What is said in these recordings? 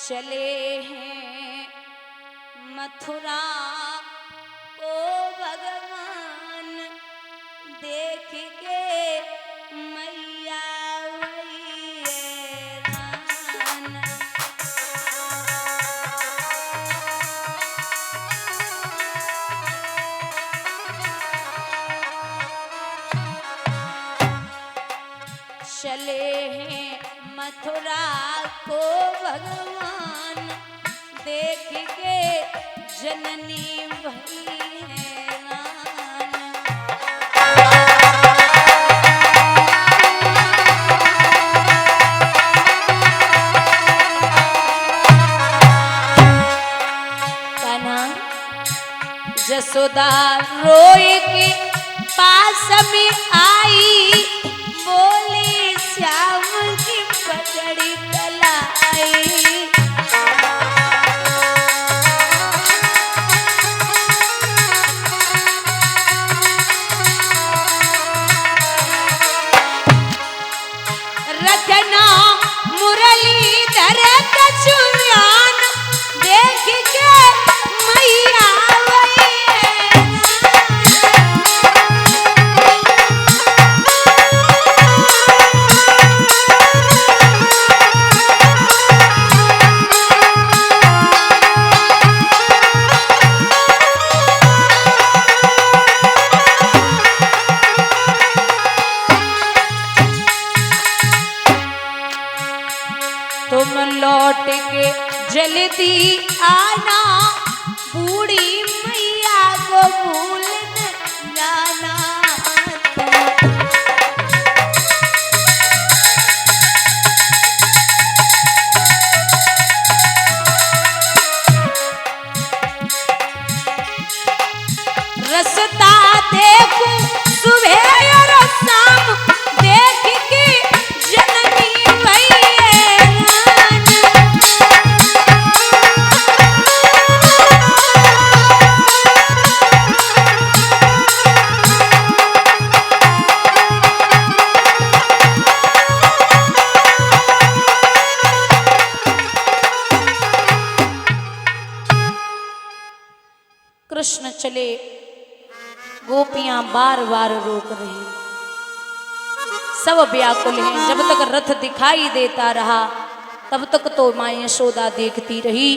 चले हैं मथुरा को भगवान देख के मैया वही हैरान। चले हैं मथुरा को भगवान देख के जननी भई हैरान। कान्हा जसोदा रोए के पास में आई बोली श्याम की पगड़ी कलाई। रखना मुरलीधर कछु ध्यान देख के मैया वही तुम लौट के जल्दी आना बूढ़ी मैया को भूल न जाना। रसता देखूं सुबह और शाम देख के जननी भई कृष्ण चले। गोपियां बार बार रोक रही, सब व्याकुल हैं। जब तक रथ दिखाई देता रहा तब तक तो मां यशोदा देखती रही।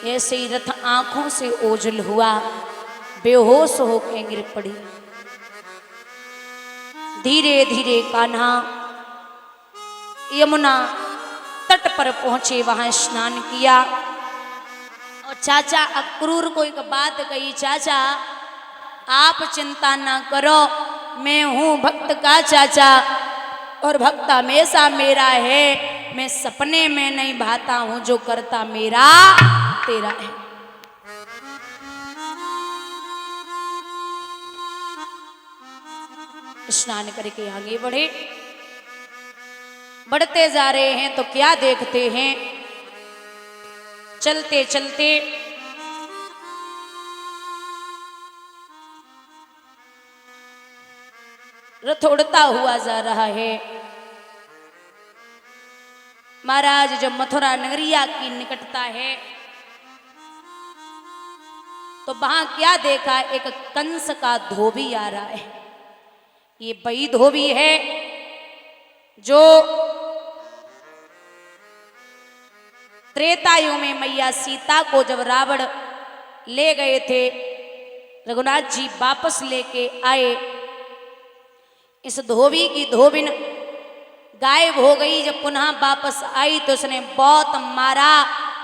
ऐसे ही रथ आंखों से ओझल हुआ, बेहोश होकर गिर पड़ी। धीरे धीरे कान्हा यमुना तट पर पहुंचे, वहां स्नान किया। और चाचा अक्रूर को एक बात कही, चाचा आप चिंता ना करो, मैं हूं भक्त का चाचा और भक्त हमेशा मेरा है। मैं सपने में नहीं भाता हूं, जो करता मेरा तेरा है। स्नान करके आगे बढ़े। बढ़ते जा रहे हैं तो क्या देखते हैं, चलते चलते रथ उड़ता हुआ जा रहा है। महाराज जब मथुरा नगरिया की निकटता है तो वहां क्या देखा, एक कंस का धोबी आ रहा है। ये वही धोबी है जो त्रेता युग में मैया सीता को जब रावण ले गए थे, रघुनाथ जी वापस लेके आए। इस धोबी की धोबिन गायब हो गई। जब पुनः वापस आई तो उसने बहुत मारा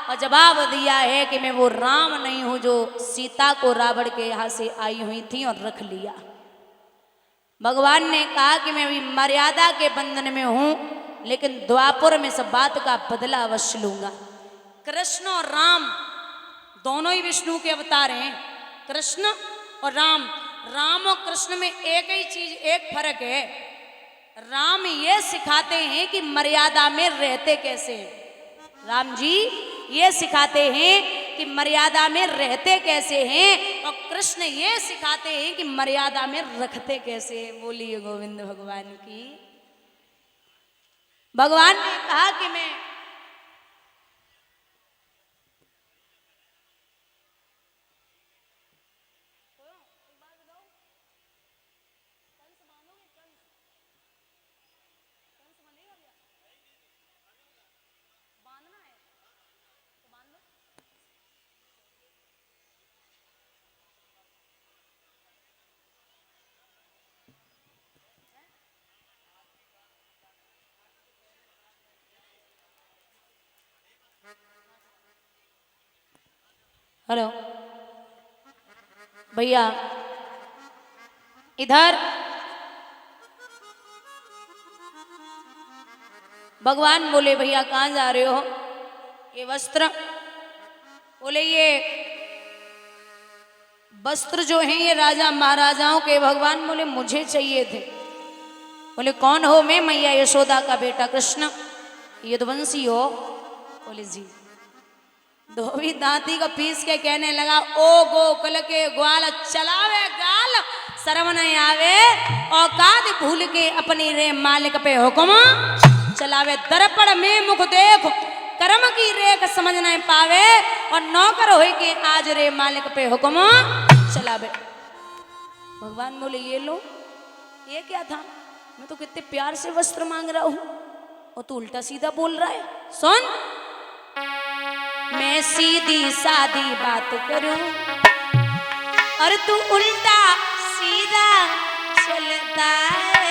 और जवाब दिया है कि मैं वो राम नहीं हूं जो सीता को रावण के यहाँ से आई हुई थी और रख लिया। भगवान ने कहा कि मैं अभी मर्यादा के बंधन में हूं, लेकिन द्वापर में सब बात का बदला अवश्य लूंगा। कृष्ण और राम दोनों ही विष्णु के अवतार हैं, कृष्ण और राम। राम और कृष्ण में एक ही चीज, एक फर्क है। राम ये सिखाते हैं कि मर्यादा में रहते कैसे हैं। राम जी ये सिखाते हैं कि मर्यादा में रहते कैसे हैं, और कृष्ण ये सिखाते हैं कि मर्यादा में रखते कैसे हैं। बोलिए गोविंद भगवान की। भगवान ने कहा कि मैं हेलो भैया, इधर भगवान बोले भैया कहाँ जा रहे हो? ये वस्त्र, बोले ये वस्त्र जो हैं ये राजा महाराजाओं के। भगवान बोले मुझे चाहिए थे। बोले कौन हो? मैं मैया यशोदा का बेटा कृष्ण, यदुवंशी हो? बोले जी। धोबी दांती को पीस के कहने लगा, ओ गोकुल के ग्वाल चलावे गाल, शर्म नहीं आवे औकात भूल के अपनी रे मालिक पे हुक्म चलावे। दर्पण में मुख देख कर्म की रेख समझ नहीं पावे, और नौकर हो के आज रे मालिक पे हुक्म चलावे। भगवान बोले ये लो, ये क्या था? मैं तो कितने प्यार से वस्त्र मांग रहा हूं और तू उल्टा सीधा बोल रहा है। सुन, मैं सीधी सादी बात करूं और तू उल्टा सीधा चलता है।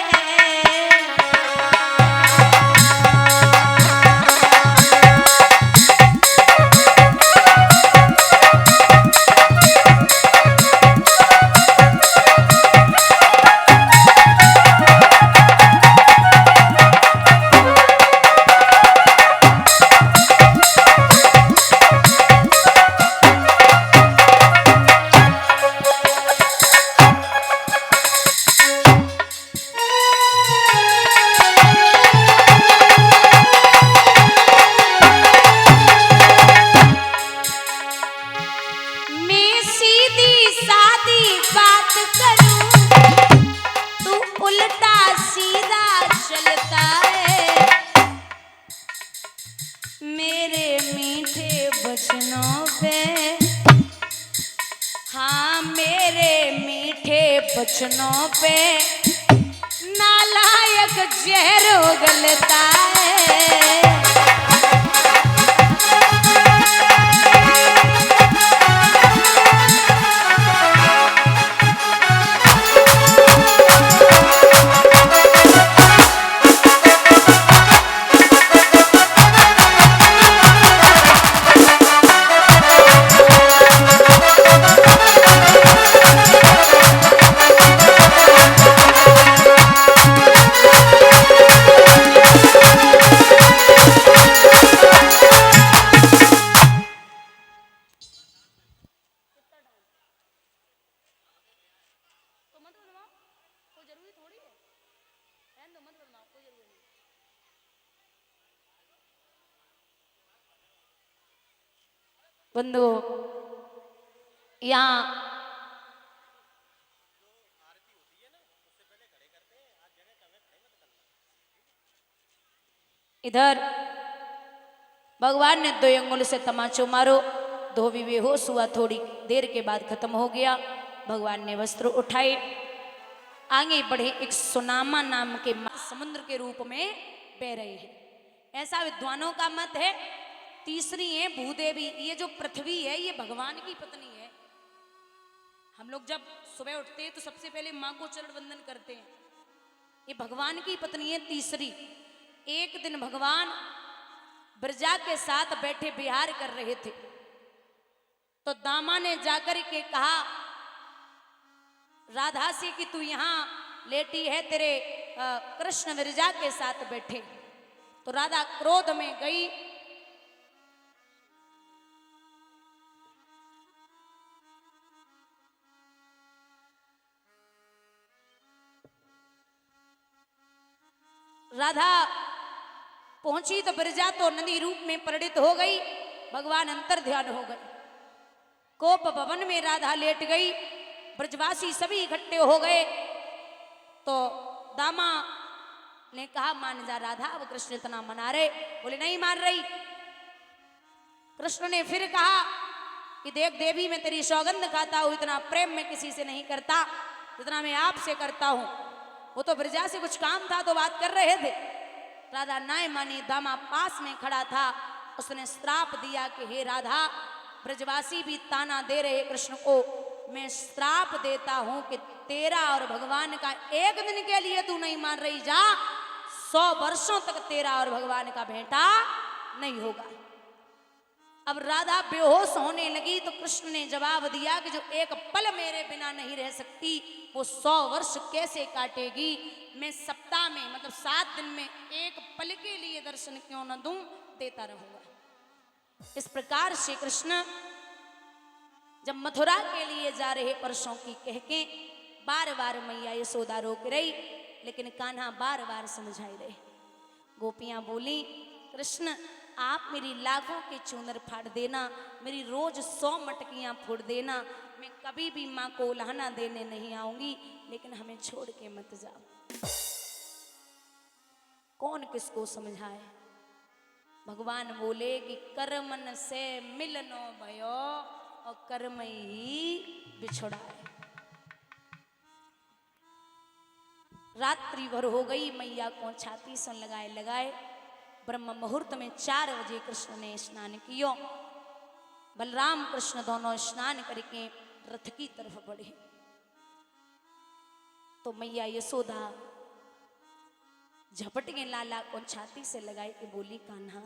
मेरे मीठे बचनों पे, हाँ मेरे मीठे बचनों पे नालायक जहर उगलता है। बंधु यहाँ इधर भगवान ने 2 अंगुल से तमाचो मारो, धोबी बेहोश हुआ। थोड़ी देर के बाद खत्म हो गया। भगवान ने वस्त्र उठाए, आगे बढ़े। एक सुनामा नाम के समुद्र के रूप में बह रहे हैं, ऐसा विद्वानों का मत है। तीसरी है भूदेवी। ये जो पृथ्वी है ये भगवान की पत्नी है। हम लोग जब सुबह उठते हैं तो सबसे पहले माँ को चरण वंदन करते हैं। ये भगवान की पत्नी है तीसरी। एक दिन भगवान ब्रजा के साथ बैठे विहार कर रहे थे, तो दामा ने जाकर के कहा राधा से कि तू यहाँ लेटी है, तेरे कृष्ण ब्रजा के साथ बैठे। तो राधा क्रोध में गई, राधा पहुंची तो ब्रजा तो नदी रूप में परिणित हो गई। भगवान अंतर ध्यान हो गए। कोप भवन में राधा लेट गई। ब्रजवासी सभी इकट्ठे हो गए। तो दामा ने कहा मान जा राधा, अब कृष्ण इतना मना रहे। बोले नहीं मान रही। कृष्ण ने फिर कहा कि देख देवी, मैं तेरी सौगंध खाता हूं, इतना प्रेम में किसी से नहीं करता जितना मैं आपसे करता हूं। वो तो ब्रजा से कुछ काम था तो बात कर रहे थे। राधा नाय मानी। दामा पास में खड़ा था। उसने श्राप दिया कि हे राधा, ब्रजवासी भी ताना दे रहे कृष्ण को, मैं श्राप देता हूं कि तेरा और भगवान का एक दिन के लिए तू नहीं मान रही, जा 100 वर्षों तक तेरा और भगवान का भेंटा नहीं होगा। अब राधा बेहोश होने लगी तो कृष्ण ने जवाब दिया कि जो एक पल मेरे बिना नहीं रह सकती वो 100 वर्ष कैसे काटेगी। मैं सप्ताह में मतलब 7 दिन में एक पल के लिए दर्शन क्यों न दूं, देता रहूंगा। इस प्रकार श्री कृष्ण जब मथुरा के लिए जा रहे परसों की कह के बार बार मैया यशोदा रोक रही, लेकिन कान्हा बार बार समझाई रहे। गोपियां बोली, कृष्ण आप मेरी लाखों के चूनर फाड़ देना, मेरी रोज 100 मटकियां फोड़ देना, मैं कभी भी माँ को उल्हाना देने नहीं आऊंगी, लेकिन हमें छोड़ के मत जाओ। कौन किसको समझाए। भगवान बोले कि कर्मन से मिलनो भयो और कर्म ही बिछुड़ाए। रात्रि भर हो गई, मैया को छाती से लगाए लगाए ब्रह्म मुहूर्त में 4 बजे कृष्ण ने स्नान कियो। बलराम कृष्ण दोनों स्नान करके रथ की तरफ बढ़े तो मैया यशोदा झपट के लाला को छाती से लगाई के बोली, कान्हा